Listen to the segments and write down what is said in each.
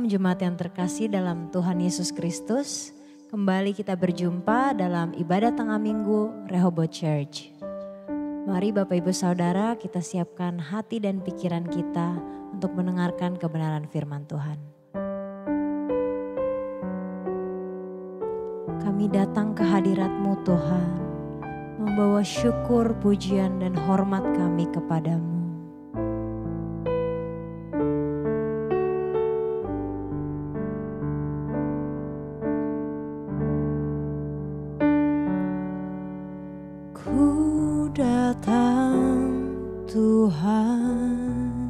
Shalom jemaat yang terkasih dalam Tuhan Yesus Kristus. Kembali kita berjumpa dalam ibadah tengah minggu Rehoboth Church. Mari Bapak Ibu Saudara kita siapkan hati dan pikiran kita untuk mendengarkan kebenaran firman Tuhan. Kami datang ke hadirat-Mu Tuhan, membawa syukur, pujian dan hormat kami kepadamu. Datang Tuhan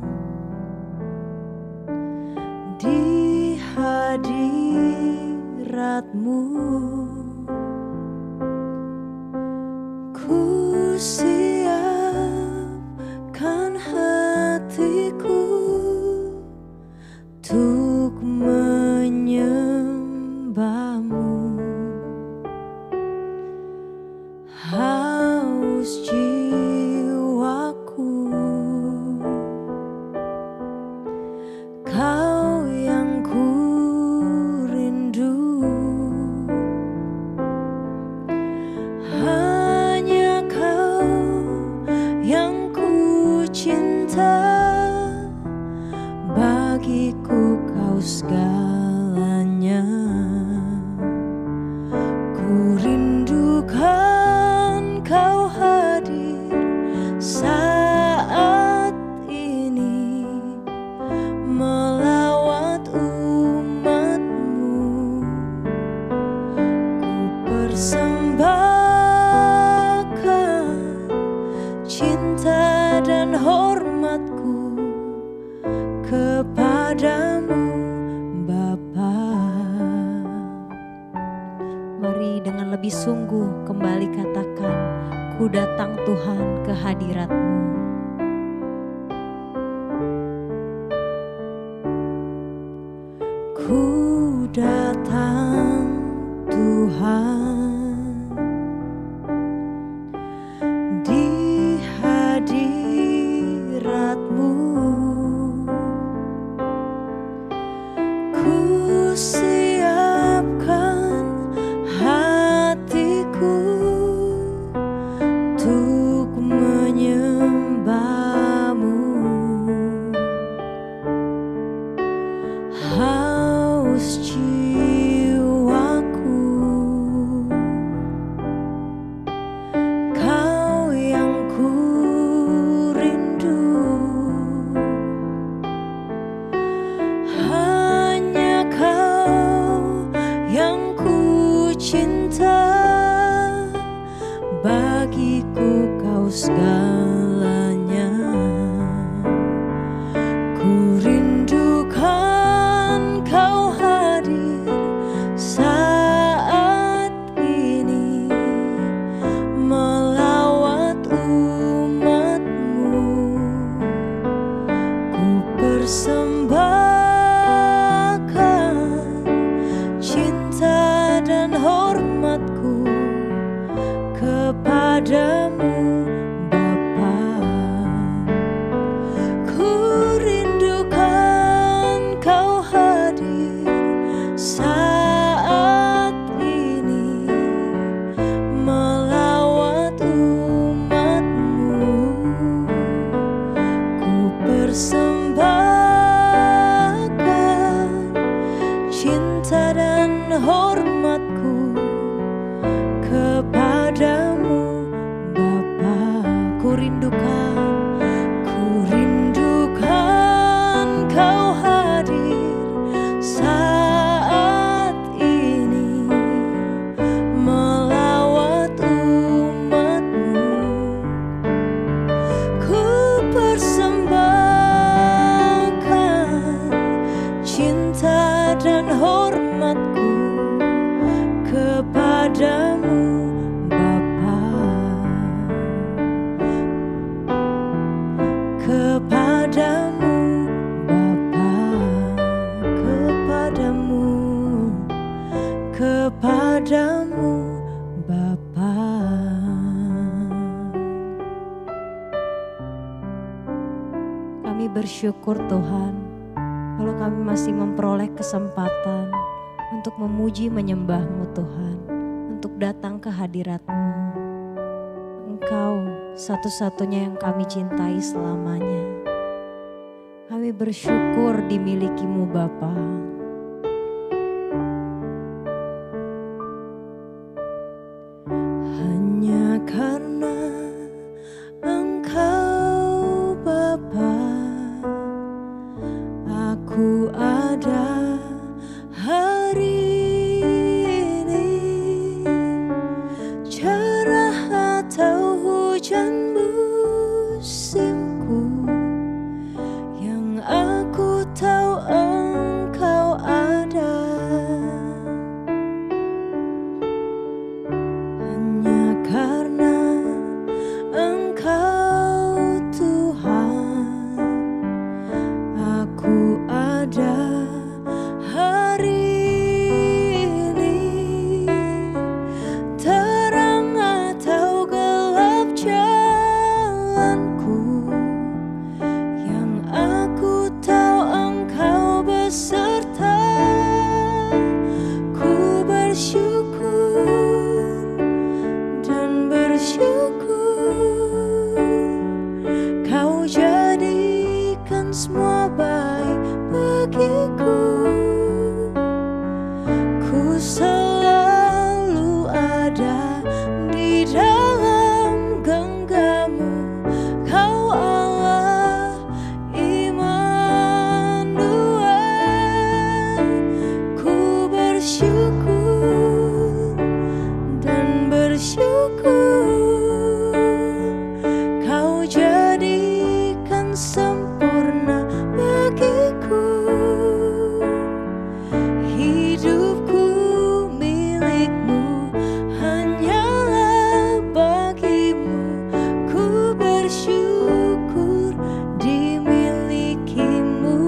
di hadirat-Mu, ku siapkan hatiku untuk menyembah-Mu. Haus jiwaku, Kau yang ku rindu, hanya Kau yang ku cinta, bagiku Kau segalanya. Ku rindukan Kau hadir saat ini, melawat umat-Mu. Ku persembahkan cinta dan hormatku kepadamu Bapa. Mari dengan lebih sungguh kembali katakan, ku datang Tuhan ke hadirat-Mu. Ku datang Tuhan di hadirat-Mu, ku siapkan hatiku untuk menyembah-Mu. Haus jiwaku, Kau yang ku rindu, hanya Kau yang ku cinta, bagiku Kau segalanya. Ku rindukan Kau hadir saat ini, melawat umat-Mu. Ku persembahkan cinta dan hormatku kepadamu Bapa. Ku rindukan Kau hadir saat ini, melawat umat-Mu. Ku persembahkan cinta dan hormatku kepadamu Bapa. Ku rindukan Kau hadir saat ini, melawat umat-Mu. Ku persembahkan cinta dan hormatku kepadamu Bapa. Kepadamu Bapa, kepadamu Bapa. Kami bersyukur Tuhan, kalau kami masih memperoleh kesempatan untuk memuji menyembah-Mu Tuhan, untuk datang ke hadirat-Mu. Engkau satu-satunya yang kami cintai selamanya. Kami bersyukur dimiliki-Mu Bapa. Hanya karena Engkau Bapa, aku ada hari ini. Cerah atau hujan musimku, yang aku tahu Engkau ada. Hanya karena Engkau Tuhan, aku ada hari ini. Terang atau gelap jalanku, yang aku tahu Engkau beserta. Ku bersyukur dan bersyukur, Kau jadikan semua baik bagiku. Ku selalu ada di dalam genggamu, Kau Allah Immanuel. Ku bersyukur dan bersyukur, Kau jadikan sempurna bagiku. Hidupku milik-Mu, hanyalah bagi-Mu. Ku bersyukur dimiliki-Mu.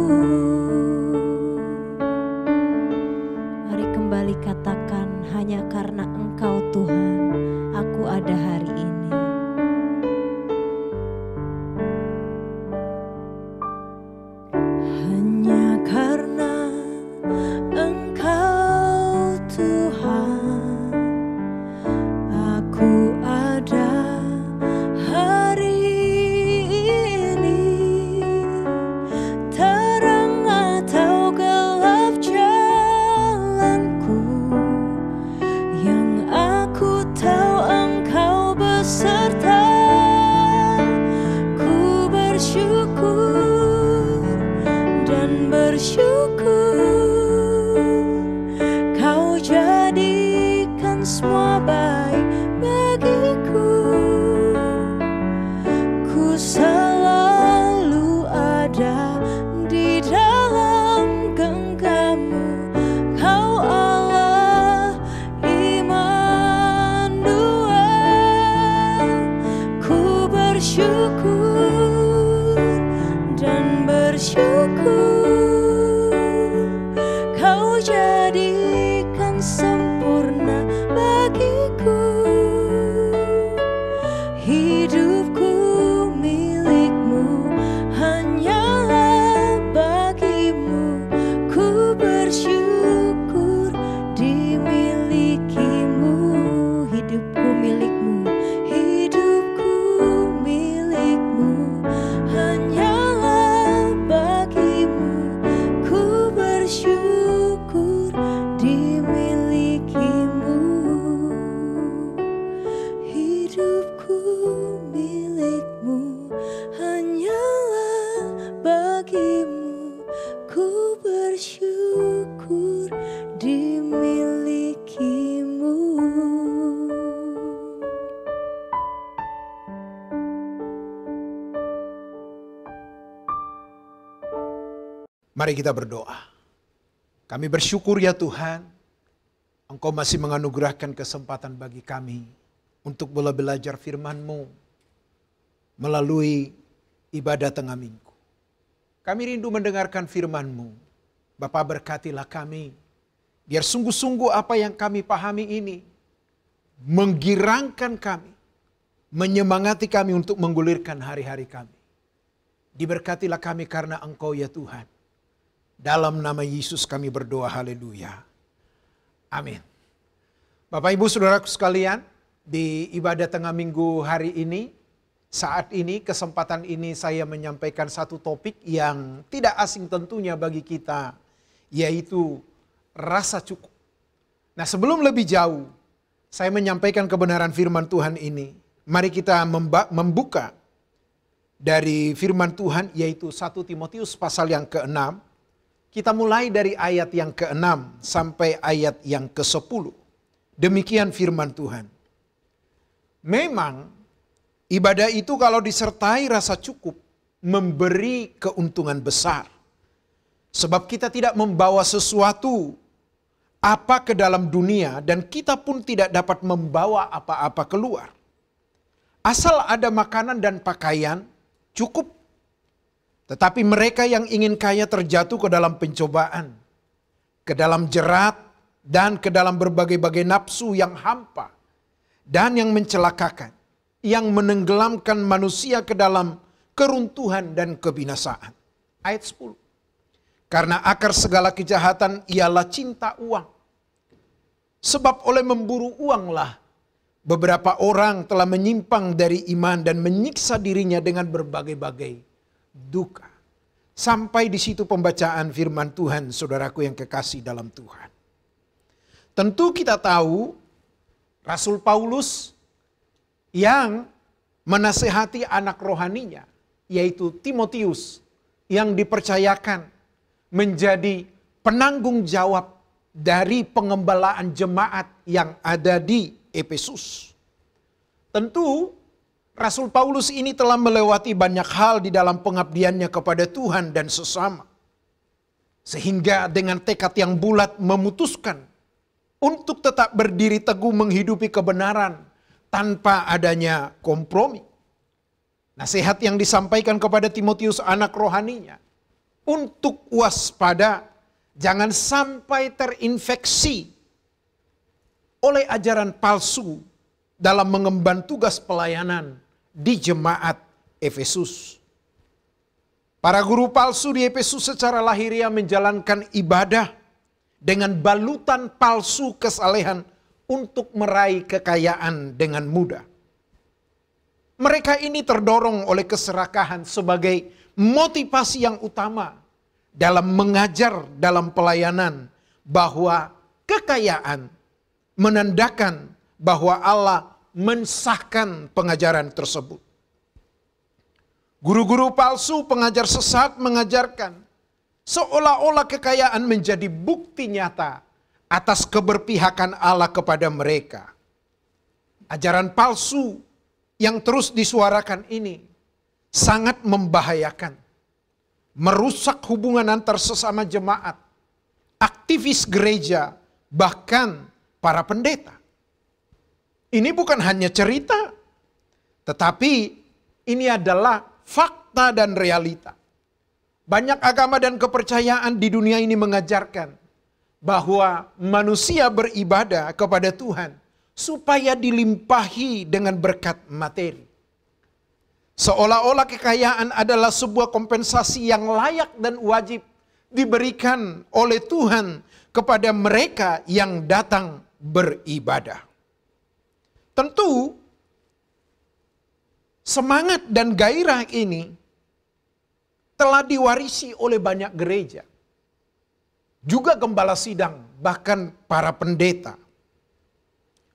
Mari kembali katakan, hanya karena Engkau Tuhan, aku ada hari ini. Hanya karena Engkau Tuhan, aku ada hari ini. Terang atau gelap jalanku, yang aku tahu Engkau beserta. Ku bersyukur dan bersyukur, Kau jadikan semua baik bagiku. Ku selalu ada di dalam genggamu, Kau Allah Immanuel. Ku bersyukur dan bersyukur, Kau jadikan sempurna bagiku. Hidupku milik-Mu, hanyalah bagi-Mu. Ku bersyukur dimiliki-Mu. Hidupku milik-Mu, hidupku milik-Mu, hanyalah bagi-Mu. Ku bersyukur dimiliki-Mu. Hidupku milik-Mu, hanyalah bagi-Mu. Ku bersyukur dimiliki-Mu. Mari kita berdoa. Kami bersyukur ya Tuhan, Engkau masih menganugerahkan kesempatan bagi kami untuk boleh belajar firman-Mu melalui ibadah tengah minggu. Kami rindu mendengarkan firman-Mu. Bapa, berkatilah kami, biar sungguh-sungguh apa yang kami pahami ini menggirangkan kami, menyemangati kami untuk menggulirkan hari-hari kami. Diberkatilah kami karena Engkau ya Tuhan. Dalam nama Yesus kami berdoa, haleluya. Amin. Bapak Ibu Saudaraku sekalian, di ibadah tengah minggu hari ini, saat ini, kesempatan ini saya menyampaikan satu topik yang tidak asing tentunya bagi kita, yaitu rasa cukup. Nah, sebelum lebih jauh, saya menyampaikan kebenaran firman Tuhan ini. Mari kita membuka dari firman Tuhan, yaitu 1 Timotius pasal yang ke-6. Kita mulai dari ayat yang ke-6 sampai ayat yang ke-10. Demikian firman Tuhan. Memang ibadah itu kalau disertai rasa cukup memberi keuntungan besar. Sebab kita tidak membawa sesuatu apa ke dalam dunia dan kita pun tidak dapat membawa apa-apa keluar. Asal ada makanan dan pakaian cukup. Tetapi mereka yang ingin kaya terjatuh ke dalam pencobaan, ke dalam jerat, dan ke dalam berbagai-bagai nafsu yang hampa dan yang mencelakakan, yang menenggelamkan manusia ke dalam keruntuhan dan kebinasaan. Ayat 10. Karena akar segala kejahatan ialah cinta uang. Sebab oleh memburu uanglah beberapa orang telah menyimpang dari iman dan menyiksa dirinya dengan berbagai-bagai duka. Sampai di situ pembacaan firman Tuhan, saudaraku yang kekasih dalam Tuhan. Tentu kita tahu Rasul Paulus yang menasehati anak rohaninya, yaitu Timotius, yang dipercayakan menjadi penanggung jawab dari pengembalaan jemaat yang ada di Efesus. Tentu Rasul Paulus ini telah melewati banyak hal di dalam pengabdiannya kepada Tuhan dan sesama. Sehingga dengan tekad yang bulat memutuskan untuk tetap berdiri teguh menghidupi kebenaran tanpa adanya kompromi. Nasihat yang disampaikan kepada Timotius anak rohaninya untuk waspada, jangan sampai terinfeksi oleh ajaran palsu dalam mengemban tugas pelayanan di jemaat Efesus. Para guru palsu di Efesus secara lahiriah menjalankan ibadah dengan balutan palsu kesalehan untuk meraih kekayaan dengan mudah. Mereka ini terdorong oleh keserakahan sebagai motivasi yang utama dalam mengajar dalam pelayanan, bahwa kekayaan menandakan bahwa Allah mensahkan pengajaran tersebut. Guru-guru palsu pengajar sesat mengajarkan seolah-olah kekayaan menjadi bukti nyata atas keberpihakan Allah kepada mereka. Ajaran palsu yang terus disuarakan ini sangat membahayakan, merusak hubungan antar sesama jemaat, aktivis gereja, bahkan para pendeta. Ini bukan hanya cerita, tetapi ini adalah fakta dan realita. Banyak agama dan kepercayaan di dunia ini mengajarkan bahwa manusia beribadah kepada Tuhan supaya dilimpahi dengan berkat materi. Seolah-olah kekayaan adalah sebuah kompensasi yang layak dan wajib diberikan oleh Tuhan kepada mereka yang datang beribadah. Tentu semangat dan gairah ini telah diwarisi oleh banyak gereja, juga gembala sidang, bahkan para pendeta.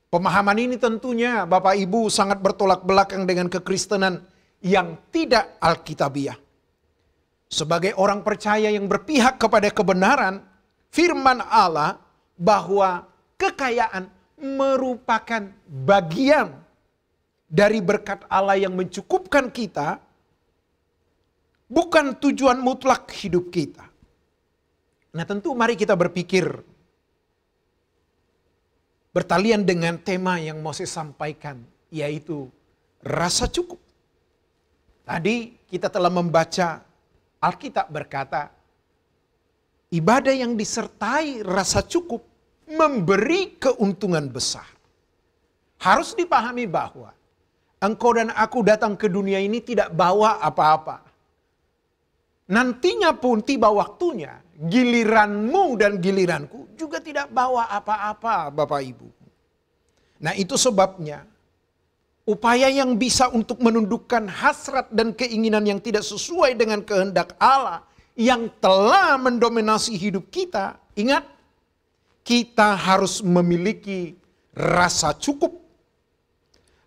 Pemahaman ini tentunya Bapak Ibu sangat bertolak belakang dengan kekristenan yang tidak alkitabiah. Sebagai orang percaya yang berpihak kepada kebenaran firman Allah, bahwa kekayaan merupakan bagian dari berkat Allah yang mencukupkan kita, bukan tujuan mutlak hidup kita. Nah, tentu mari kita berpikir bertalian dengan tema yang mau saya sampaikan, yaitu rasa cukup. Tadi kita telah membaca Alkitab berkata, ibadah yang disertai rasa cukup memberi keuntungan besar. Harus dipahami bahwa engkau dan aku datang ke dunia ini tidak bawa apa-apa. nantinya pun tiba waktunya, giliranmu dan giliranku juga tidak bawa apa-apa, Bapak Ibu. Nah, itu sebabnya upaya yang bisa untuk menundukkan hasrat dan keinginan yang tidak sesuai dengan kehendak Allah yang telah mendominasi hidup kita. Ingat, kita harus memiliki rasa cukup.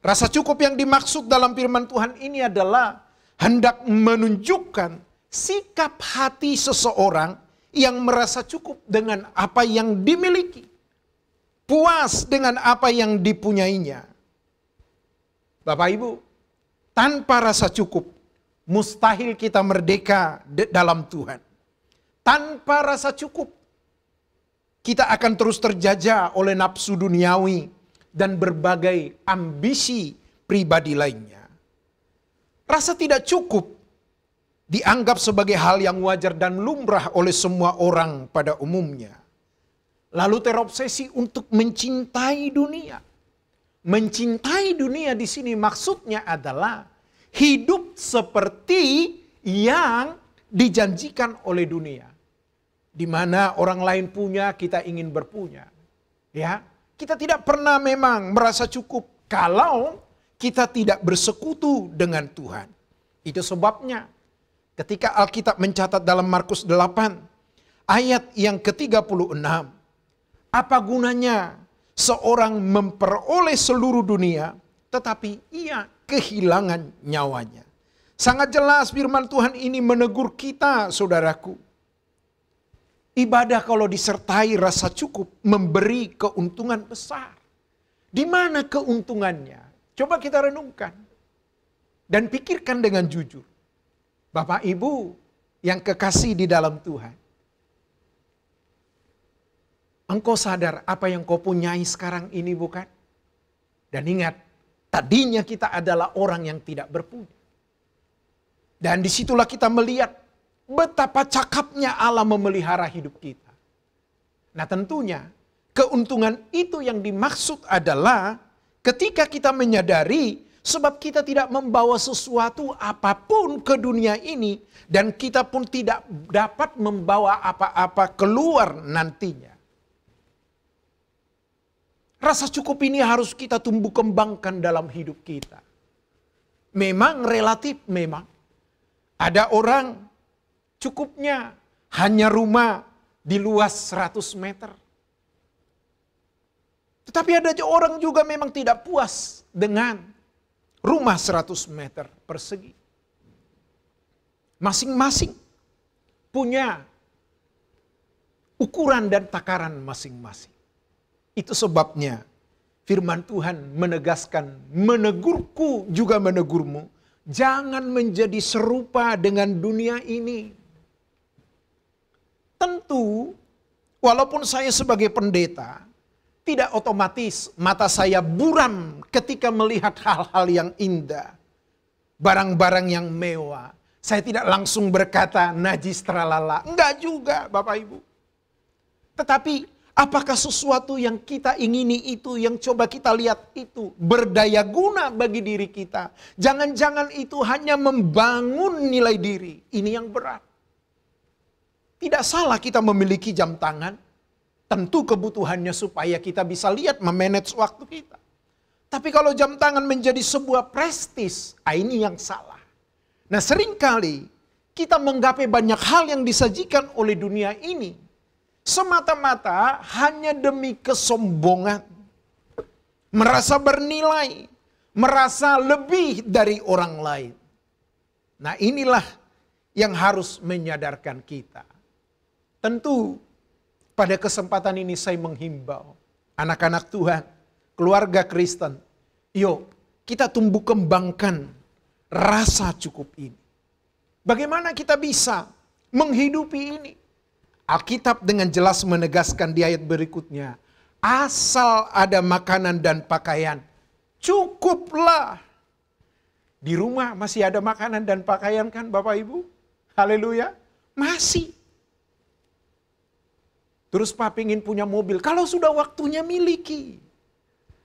Rasa cukup yang dimaksud dalam firman Tuhan ini adalah hendak menunjukkan sikap hati seseorang yang merasa cukup dengan apa yang dimiliki. Puas dengan apa yang dipunyainya. Bapak Ibu, tanpa rasa cukup, mustahil kita merdeka dalam Tuhan. Tanpa rasa cukup, kita akan terus terjajah oleh nafsu duniawi dan berbagai ambisi pribadi lainnya. Rasa tidak cukup dianggap sebagai hal yang wajar dan lumrah oleh semua orang pada umumnya. Lalu terobsesi untuk mencintai dunia. Mencintai dunia di sini maksudnya adalah hidup seperti yang dijanjikan oleh dunia. Di mana orang lain punya, kita ingin berpunya. Ya, kita tidak pernah memang merasa cukup kalau kita tidak bersekutu dengan Tuhan. Itu sebabnya ketika Alkitab mencatat dalam Markus 8 ayat yang ke-36. Apa gunanya seorang memperoleh seluruh dunia tetapi ia kehilangan nyawanya. Sangat jelas firman Tuhan ini menegur kita, saudaraku. Ibadah kalau disertai rasa cukup memberi keuntungan besar. Di mana keuntungannya? Coba kita renungkan. Dan pikirkan dengan jujur. Bapak Ibu yang kekasih di dalam Tuhan. Engkau sadar apa yang kau punyai sekarang ini bukan? Dan ingat, tadinya kita adalah orang yang tidak berpunya. Dan disitulah kita melihat betapa cakapnya Allah memelihara hidup kita. Nah tentunya keuntungan itu yang dimaksud adalah ketika kita menyadari sebab kita tidak membawa sesuatu apapun ke dunia ini. Dan kita pun tidak dapat membawa apa-apa keluar nantinya. Rasa cukup ini harus kita tumbuh kembangkan dalam hidup kita. Memang relatif memang. Ada orang cukupnya hanya rumah di luas 100 meter. Tetapi ada orang juga memang tidak puas dengan rumah 100 meter persegi. Masing-masing punya ukuran dan takaran masing-masing. Itu sebabnya firman Tuhan menegaskan, menegurku juga menegurmu. Jangan menjadi serupa dengan dunia ini. Tentu, walaupun saya sebagai pendeta, tidak otomatis mata saya buram ketika melihat hal-hal yang indah. Barang-barang yang mewah. Saya tidak langsung berkata najis tralala. Enggak juga Bapak Ibu. Tetapi apakah sesuatu yang kita ingini itu, yang coba kita lihat itu berdaya guna bagi diri kita. Jangan-jangan itu hanya membangun nilai diri. Ini yang berat. Tidak salah kita memiliki jam tangan. Tentu kebutuhannya supaya kita bisa lihat memanage waktu kita. Tapi kalau jam tangan menjadi sebuah prestis, ini yang salah. Nah seringkali kita menggapai banyak hal yang disajikan oleh dunia ini. Semata-mata hanya demi kesombongan. Merasa bernilai. Merasa lebih dari orang lain. Nah inilah yang harus menyadarkan kita. Tentu pada kesempatan ini saya menghimbau anak-anak Tuhan, keluarga Kristen. Yuk kita tumbuh kembangkan rasa cukup ini. Bagaimana kita bisa menghidupi ini? Alkitab dengan jelas menegaskan di ayat berikutnya. Asal ada makanan dan pakaian, cukuplah. Di rumah masih ada makanan dan pakaian kan Bapak Ibu? Haleluya. Masih. Terus Pak ingin punya mobil. Kalau sudah waktunya miliki.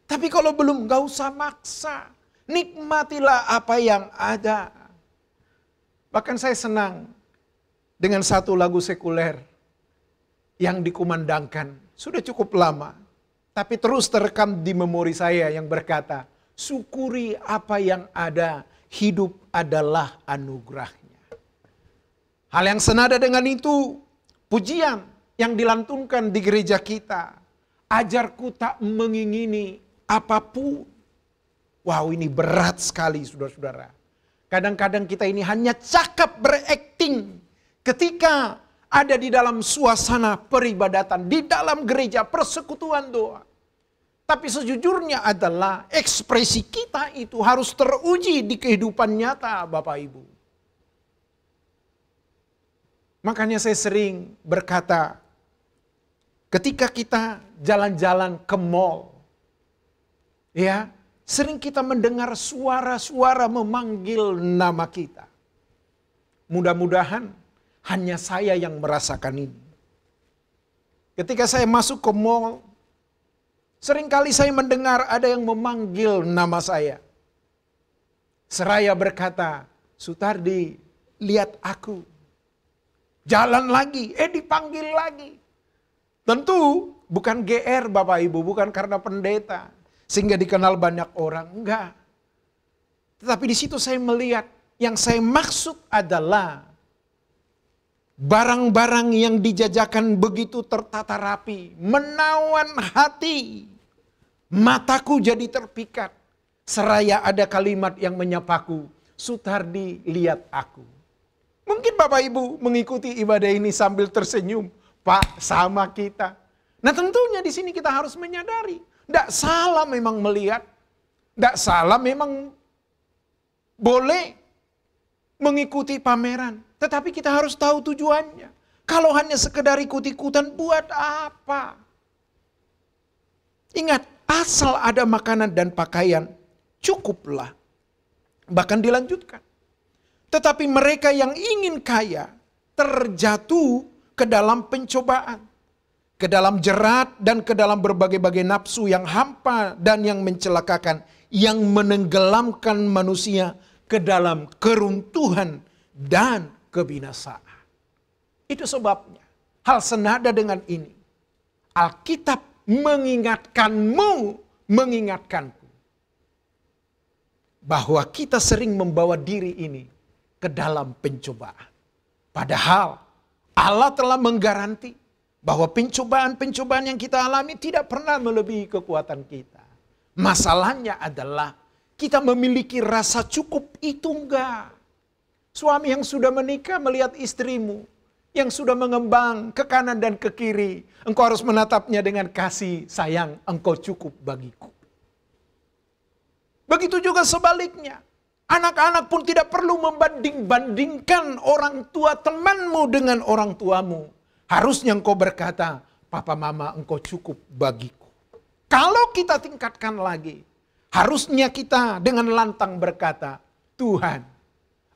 Tapi kalau belum gak usah maksa. Nikmatilah apa yang ada. Bahkan saya senang dengan satu lagu sekuler yang dikumandangkan. Sudah cukup lama, tapi terus terekam di memori saya yang berkata, syukuri apa yang ada, hidup adalah anugerahnya. Hal yang senada dengan itu, pujian yang dilantunkan di gereja kita, ajarku tak mengingini apapun. Wow, ini berat sekali saudara-saudara. Kadang-kadang kita ini hanya cakap berakting ketika ada di dalam suasana peribadatan, di dalam gereja, persekutuan doa. Tapi sejujurnya adalah ekspresi kita itu harus teruji di kehidupan nyata, Bapak Ibu. Makanya saya sering berkata, ketika kita jalan-jalan ke mall, ya, sering kita mendengar suara-suara memanggil nama kita. Mudah-mudahan hanya saya yang merasakan ini. Ketika saya masuk ke mall, seringkali saya mendengar ada yang memanggil nama saya. Seraya berkata, Sutardi, lihat aku. Jalan lagi, dipanggil lagi. Tentu bukan GR Bapak Ibu, bukan karena pendeta. Sehingga dikenal banyak orang, enggak. Tetapi di situ saya melihat, yang saya maksud adalah barang-barang yang dijajakan begitu tertata rapi, menawan hati. Mataku jadi terpikat. Seraya ada kalimat yang menyapaku, Sutardi, lihat aku. Mungkin Bapak Ibu mengikuti ibadah ini sambil tersenyum. Pak, sama kita. Nah tentunya di sini kita harus menyadari. Tidak salah memang melihat. Tidak salah memang boleh mengikuti pameran. Tetapi kita harus tahu tujuannya. Kalau hanya sekedar ikut-ikutan, buat apa? Ingat, asal ada makanan dan pakaian, cukuplah. Bahkan dilanjutkan. Tetapi mereka yang ingin kaya, terjatuh ke dalam pencobaan. Ke dalam jerat dan ke dalam berbagai-bagai nafsu yang hampa dan yang mencelakakan. Yang menenggelamkan manusia ke dalam keruntuhan dan kebinasaan. Itu sebabnya hal senada dengan ini. Alkitab mengingatkanmu, mengingatkanku. Bahwa kita sering membawa diri ini ke dalam pencobaan. Padahal Allah telah menggaranti bahwa pencobaan-pencobaan yang kita alami tidak pernah melebihi kekuatan kita. Masalahnya adalah kita memiliki rasa cukup itu enggak. Suami yang sudah menikah melihat istrimu yang sudah mengembang ke kanan dan ke kiri. Engkau harus menatapnya dengan kasih sayang, engkau cukup bagiku. Begitu juga sebaliknya. Anak-anak pun tidak perlu membanding-bandingkan orang tua temanmu dengan orang tuamu. Harusnya engkau berkata, Papa Mama engkau cukup bagiku. Kalau kita tingkatkan lagi, harusnya kita dengan lantang berkata, Tuhan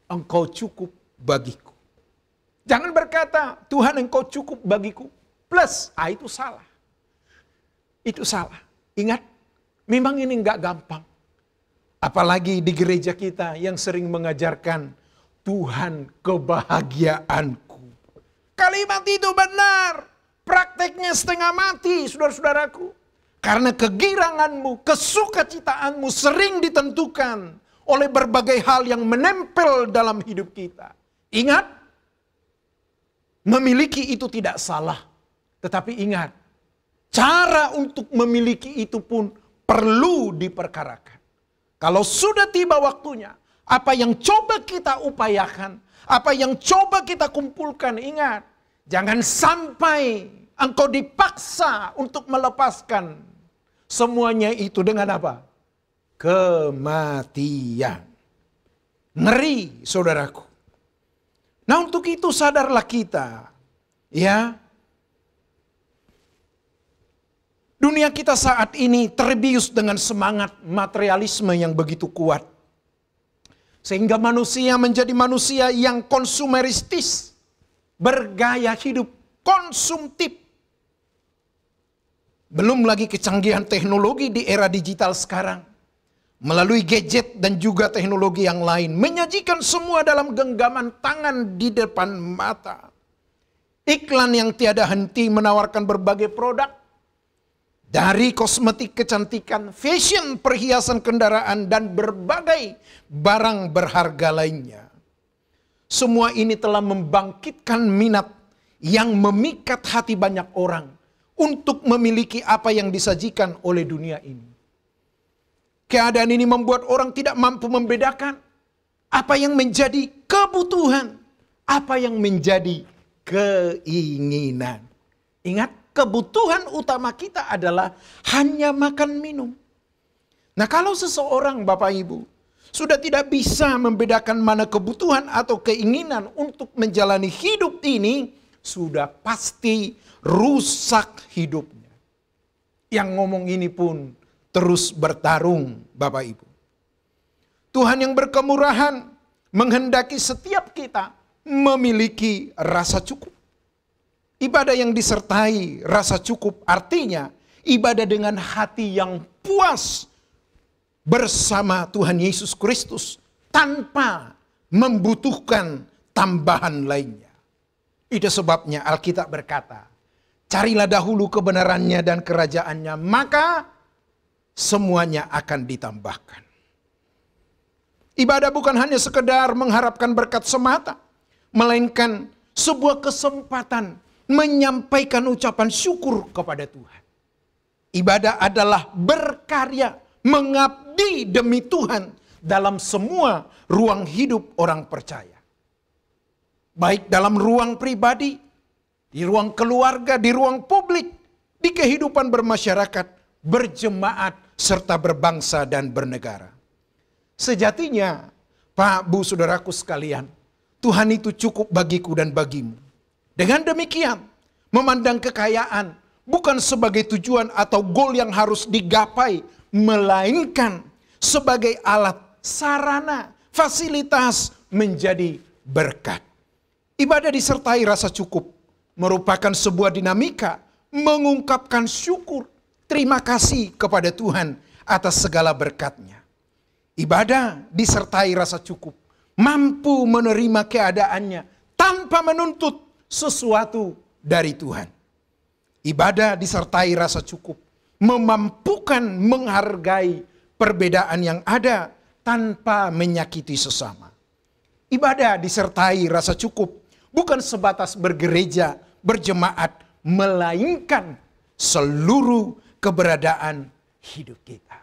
engkau cukup bagiku. Jangan berkata, Tuhan engkau cukup bagiku. Plus, itu salah. Itu salah. Ingat, memang ini enggak gampang. Apalagi di gereja kita yang sering mengajarkan, Tuhan kebahagiaanku. Kalimat itu benar. Prakteknya setengah mati, saudara-saudaraku. Karena kegiranganmu, kesukacitaanmu sering ditentukan oleh berbagai hal yang menempel dalam hidup kita. Ingat, memiliki itu tidak salah. Tetapi ingat, cara untuk memiliki itu pun perlu diperkarakan. Kalau sudah tiba waktunya, apa yang coba kita upayakan, apa yang coba kita kumpulkan, ingat. Jangan sampai engkau dipaksa untuk melepaskan semuanya itu dengan apa? Kematian. Ngeri, saudaraku. Nah, untuk itu sadarlah kita, ya. Dunia kita saat ini terbius dengan semangat materialisme yang begitu kuat. Sehingga manusia menjadi manusia yang konsumeristis, bergaya hidup konsumtif. Belum lagi kecanggihan teknologi di era digital sekarang. melalui gadget dan juga teknologi yang lain, menyajikan semua dalam genggaman tangan di depan mata. Iklan yang tiada henti menawarkan berbagai produk, dari kosmetik kecantikan, fashion, perhiasan kendaraan, dan berbagai barang berharga lainnya. Semua ini telah membangkitkan minat yang memikat hati banyak orang untuk memiliki apa yang disajikan oleh dunia ini. Keadaan ini membuat orang tidak mampu membedakan apa yang menjadi kebutuhan, apa yang menjadi keinginan. Ingat, kebutuhan utama kita adalah hanya makan minum. Nah, kalau seseorang, Bapak Ibu, sudah tidak bisa membedakan mana kebutuhan atau keinginan untuk menjalani hidup ini, sudah pasti rusak hidupnya. Yang ngomong ini pun terus bertarung, Bapak Ibu. Tuhan yang berkemurahan menghendaki setiap kita memiliki rasa cukup. Ibadah yang disertai rasa cukup artinya ibadah dengan hati yang puas bersama Tuhan Yesus Kristus tanpa membutuhkan tambahan lainnya. Itu sebabnya Alkitab berkata, carilah dahulu kebenarannya dan kerajaannya, maka semuanya akan ditambahkan. Ibadah bukan hanya sekedar mengharapkan berkat semata, melainkan sebuah kesempatan menyampaikan ucapan syukur kepada Tuhan. Ibadah adalah berkarya, mengabdi demi Tuhan dalam semua ruang hidup orang percaya. Baik dalam ruang pribadi, di ruang keluarga, di ruang publik, di kehidupan bermasyarakat, berjemaat, serta berbangsa dan bernegara. Sejatinya, Pak, Bu, saudaraku sekalian, Tuhan itu cukup bagiku dan bagimu. Dengan demikian, memandang kekayaan bukan sebagai tujuan atau goal yang harus digapai, melainkan sebagai alat, sarana, fasilitas menjadi berkat. Ibadah disertai rasa cukup merupakan sebuah dinamika mengungkapkan syukur, terima kasih kepada Tuhan atas segala berkat-Nya. Ibadah disertai rasa cukup, mampu menerima keadaannya tanpa menuntut sesuatu dari Tuhan. Ibadah disertai rasa cukup, memampukan menghargai perbedaan yang ada tanpa menyakiti sesama. Ibadah disertai rasa cukup, bukan sebatas bergereja, berjemaat, melainkan seluruh keberadaan hidup kita.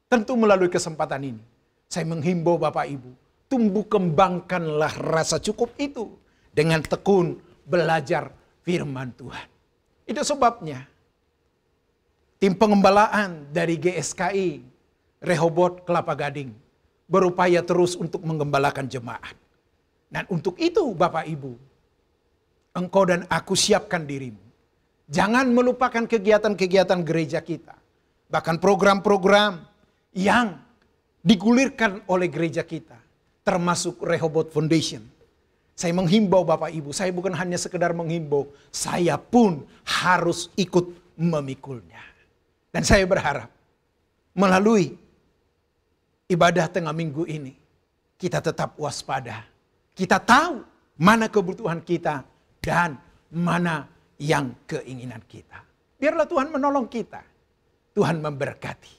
Tentu melalui kesempatan ini, saya menghimbau Bapak Ibu, tumbuh kembangkanlah rasa cukup itu dengan tekun belajar firman Tuhan. Itu sebabnya tim pengembalaan dari GSKI Rehoboth Kelapa Gading berupaya terus untuk menggembalakan jemaat. Dan untuk itu Bapak Ibu, engkau dan aku siapkan dirimu. Jangan melupakan kegiatan-kegiatan gereja kita. Bahkan program-program yang digulirkan oleh gereja kita, termasuk Rehoboth Foundation. Saya menghimbau Bapak Ibu, saya bukan hanya sekedar menghimbau, saya pun harus ikut memikulnya. Dan saya berharap melalui ibadah tengah minggu ini, kita tetap waspada. Kita tahu mana kebutuhan kita dan mana yang keinginan kita. Biarlah Tuhan menolong kita. Tuhan memberkati.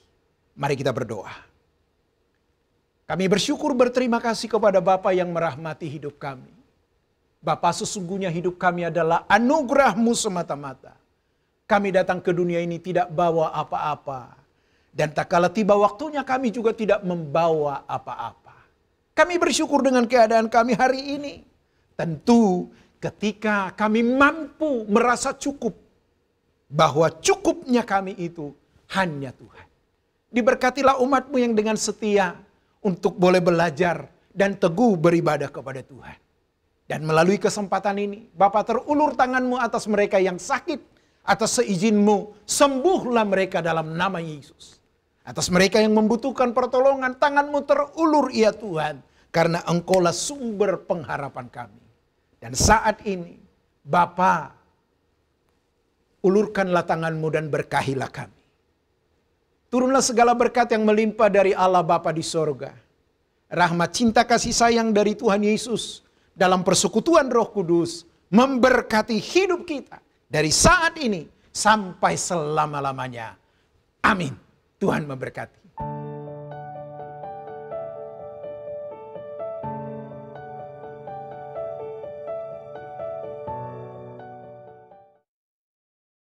Mari kita berdoa. Kami bersyukur berterima kasih kepada Bapa yang merahmati hidup kami. Bapa, sesungguhnya hidup kami adalah anugerah-Mu semata-mata. Kami datang ke dunia ini tidak bawa apa-apa. Dan tak kala tiba waktunya kami juga tidak membawa apa-apa. Kami bersyukur dengan keadaan kami hari ini. Tentu ketika kami mampu merasa cukup. Bahwa cukupnya kami itu hanya Tuhan. Diberkatilah umat-Mu yang dengan setia untuk boleh belajar dan teguh beribadah kepada Tuhan. Dan melalui kesempatan ini, Bapa, terulur tangan-Mu atas mereka yang sakit. Atas seizin-Mu, sembuhlah mereka dalam nama Yesus. Atas mereka yang membutuhkan pertolongan, tangan-Mu terulur ya Tuhan. Karena Engkaulah sumber pengharapan kami. Dan saat ini, Bapa, ulurkanlah tangan-Mu dan berkahilah kami. Turunlah segala berkat yang melimpah dari Allah Bapa di sorga. Rahmat cinta kasih sayang dari Tuhan Yesus dalam persekutuan Roh Kudus memberkati hidup kita dari saat ini sampai selama-lamanya. Amin. Tuhan memberkati.